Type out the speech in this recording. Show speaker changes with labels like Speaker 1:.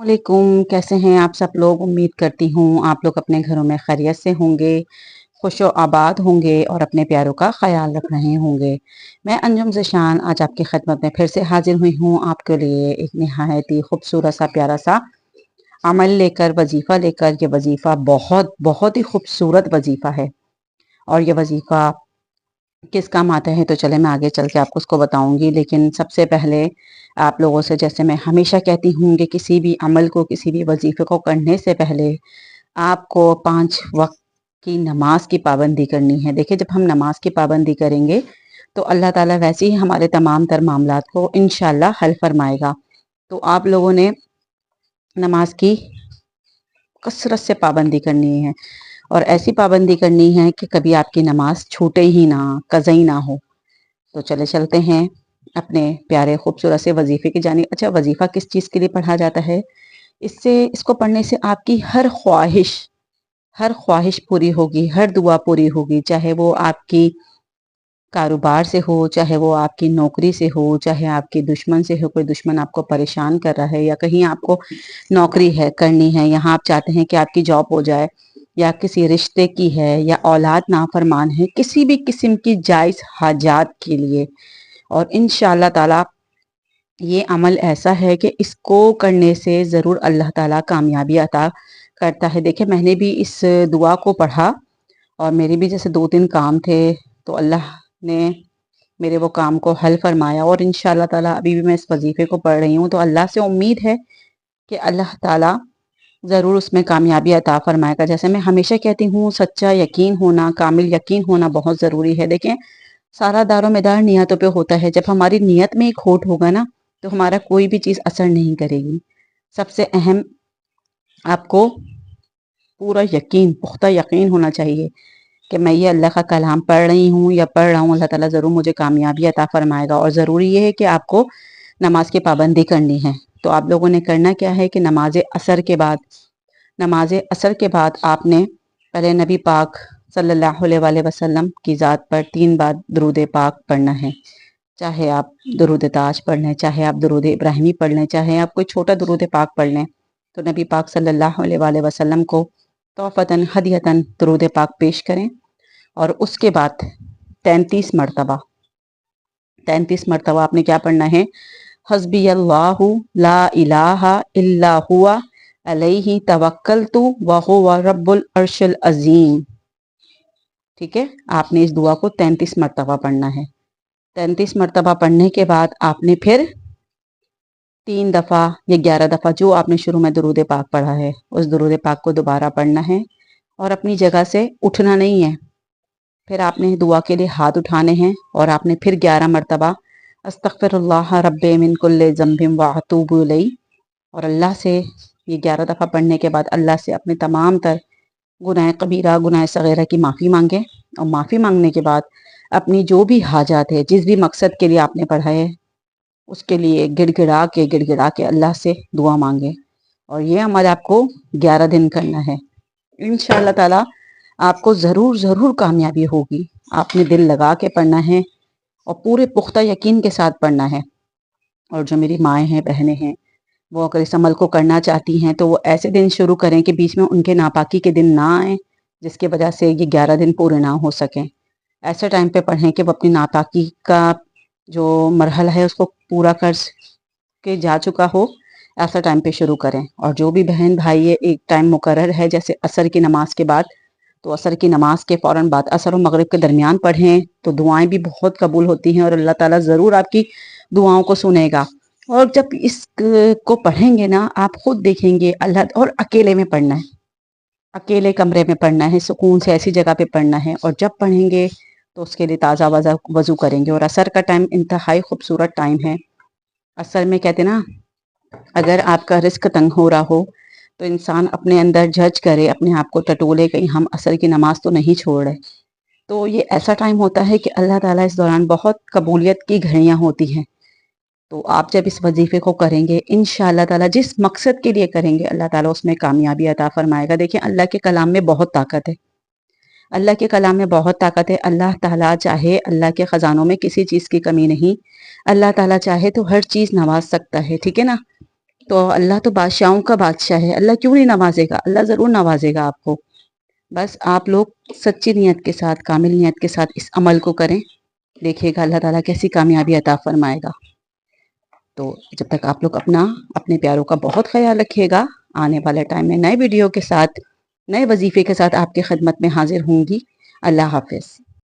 Speaker 1: वालेकुम, कैसे हैं आप सब लोग। उम्मीद करती हूँ आप लोग अपने घरों में खैरियत से होंगे, खुश व आबाद होंगे और अपने प्यारों का ख्याल रख रहे होंगे। मैं अंजुम ज़ेशान आज आपकी खिदमत में फिर से हाजिर हुई हूँ आपके लिए एक नहायत ही खूबसूरत सा प्यारा सा अमल लेकर, वजीफ़ा लेकर। ये वजीफ़ा बहुत बहुत ही खूबसूरत वजीफ़ा है और ये वजीफ़ा किस काम आता है तो चले मैं आगे चल के आपको उसको बताऊंगी। लेकिन सबसे पहले आप लोगों से, जैसे मैं हमेशा कहती हूँ कि किसी भी अमल को, किसी भी वजीफे को करने से पहले आपको 5 वक्त की नमाज की पाबंदी करनी है। देखिए, जब हम नमाज की पाबंदी करेंगे तो अल्लाह ताला वैसे ही हमारे तमाम तर मामलात को इंशाल्लाह हल फरमाएगा। तो आप लोगों ने नमाज की कसरत से पाबंदी करनी है और ऐसी पाबंदी करनी है कि कभी आपकी नमाज छूटे ही ना, कज़ई ना हो। तो चले चलते हैं अपने प्यारे खूबसूरत से वजीफे की जानी। अच्छा, वजीफा किस चीज़ के लिए पढ़ा जाता है? इसको पढ़ने से आपकी हर ख्वाहिश पूरी होगी, हर दुआ पूरी होगी। चाहे वो आपकी कारोबार से हो, चाहे वो आपकी नौकरी से हो, चाहे आपके दुश्मन से हो, कोई दुश्मन आपको परेशान कर रहा है, या कहीं आपको नौकरी है करनी है, यहाँ आप चाहते हैं कि आपकी जॉब हो जाए, या किसी रिश्ते की है, या औलाद नाफरमान है, किसी भी किस्म की जायज़ हाजात के लिए। और इंशाअल्लाह ताला ये अमल ऐसा है कि इसको करने से ज़रूर अल्लाह ताला कामयाबी अता करता है। देखिए, मैंने भी इस दुआ को पढ़ा और मेरे भी जैसे 2-3 काम थे, तो अल्लाह ने मेरे वो काम को हल फरमाया और इंशाअल्लाह ताला अभी भी मैं इस वजीफे को पढ़ रही हूँ। तो अल्लाह से उम्मीद है कि अल्लाह ताला ज़रूर उसमें कामयाबी अता फरमाएगा। जैसे मैं हमेशा कहती हूँ, सच्चा यकीन होना, कामिल यकीन होना बहुत ज़रूरी है। देखें, सारा दारोमदार नियतों पे होता है। जब हमारी नियत में एक खोट होगा ना, तो हमारा कोई भी चीज़ असर नहीं करेगी। सबसे अहम, आपको पूरा यकीन, पुख्ता यकीन होना चाहिए कि मैं ये अल्लाह का कलाम पढ़ रही हूँ या पढ़ रहा हूँ, अल्लाह ताला ज़रूर मुझे कामयाबी अता फरमाएगा। और ज़रूरी ये है कि आपको नमाज की पाबंदी करनी है। तो आप लोगों ने करना क्या है कि नमाज असर के बाद आपने पहले नबी पाक सल्लल्लाहु अलैहि वसल्लम की ज़ात पर 3 बार दुरूद पाक पढ़ना है। चाहे आप दुरूद ताज पढ़ लें, चाहे आप दुरूद इब्राहिमी पढ़ लें, चाहे आप कोई छोटा दुरूद पाक पढ़ लें, तो नबी पाक सल्लल्लाहु अलैहि वसल्लम को तोहफ़तन हदियतन दुरूद पाक पेश करें। और उसके बाद 33 मरतबा 33 मरतबा आपने क्या पढ़ना है? हस्बी अल्लाहु ला इलाहा इल्ला हुआ अलैहि तवक्कलतु व हुवा रब्बुल अर्शिल अजीम। ठीक है, आपने इस दुआ को 33 मरतबा पढ़ना है। 33 मरतबा पढ़ने के बाद आपने फिर 3 दफ़ा या 11 दफ़ा जो आपने शुरू में दुरूद पाक पढ़ा है, उस दुरूद पाक को दोबारा पढ़ना है और अपनी जगह से उठना नहीं है। फिर आपने दुआ के लिए हाथ उठाने हैं और आपने फिर 11 मरतबा अस्तगफिरुल्लाह रब्बे मिन कुल्ले ज़म्बिन व अतूबु इलैह, और अल्लाह से ये 11 दफ़ा पढ़ने के बाद अल्लाह से अपने तमाम तर गुनाह कबीरा, गुनाह सगीरा की माफ़ी मांगे। और माफ़ी मांगने के बाद अपनी जो भी हाजात है, जिस भी मकसद के लिए आपने पढ़ा है, उसके लिए गिड़गिड़ा के अल्लाह से दुआ मांगे। और ये अमल आपको 11 दिन करना है। इंशाअल्लाह ताला आपको ज़रूर ज़रूर कामयाबी होगी। आपने दिल लगा के पढ़ना है और पूरे पुख्ता यकीन के साथ पढ़ना है। और जो मेरी माएँ हैं, बहनें हैं, वो अगर इस अमल को करना चाहती हैं तो वो ऐसे दिन शुरू करें कि बीच में उनके नापाकी के दिन ना आए, जिसकी वजह से ये 11 दिन पूरे ना हो सकें। ऐसे टाइम पे पढ़ें कि वो अपनी नापाकी का जो मरहला है उसको पूरा कर के जा चुका हो। ऐसा टाइम पे शुरू करें। और जो भी बहन भाई है, एक टाइम मुकर्रर है, जैसे असर की नमाज के बाद, तो असर की नमाज के फ़ौरन बाद, असर और मगरिब के दरमियान पढ़ें तो दुआएं भी बहुत कबूल होती हैं और अल्लाह ताला ज़रूर आपकी दुआओं को सुनेगा। और जब इस को पढ़ेंगे ना, आप खुद देखेंगे अल्लाह। और अकेले में पढ़ना है, अकेले कमरे में पढ़ना है, सुकून से ऐसी जगह पे पढ़ना है। और जब पढ़ेंगे तो उसके लिए ताज़ा वज़ू करेंगे। और असर का टाइम इंतहाई खूबसूरत टाइम है। असल में कहते ना, अगर आपका रिस्क तंग हो रहा हो तो इंसान अपने अंदर जज करे, अपने आप को टटोले, कहीं हम असर की नमाज तो नहीं छोड़ रहे। तो ये ऐसा टाइम होता है कि अल्लाह ताला इस दौरान बहुत कबूलियत की घड़ियां होती हैं। तो आप जब इस वजीफे को करेंगे, इंशाअल्लाह ताला जिस मकसद के लिए करेंगे, अल्लाह ताला उसमें कामयाबी अता फरमाएगा। देखिए, अल्लाह के कलाम में बहुत ताकत है। अल्लाह के कलाम में बहुत ताकत है। अल्लाह ताला चाहे, अल्लाह के ख़जानों में किसी चीज़ की कमी नहीं। अल्लाह ताला चाहे तो हर चीज़ नवाज सकता है। ठीक है ना। تو اللہ تو بادشاہوں کا بادشاہ ہے، اللہ کیوں نہیں نوازے گا؟ اللہ ضرور نوازے گا آپ کو۔ بس آپ لوگ سچی نیت کے ساتھ، کامل نیت کے ساتھ اس عمل کو کریں، دیکھیے گا اللہ تعالیٰ کیسی کامیابی عطا فرمائے گا۔ تو جب تک آپ لوگ اپنے پیاروں کا بہت خیال رکھیے گا، آنے والے ٹائم میں نئے ویڈیو کے ساتھ، نئے وظیفے کے ساتھ آپ کی خدمت میں حاضر ہوں گی۔ اللہ حافظ۔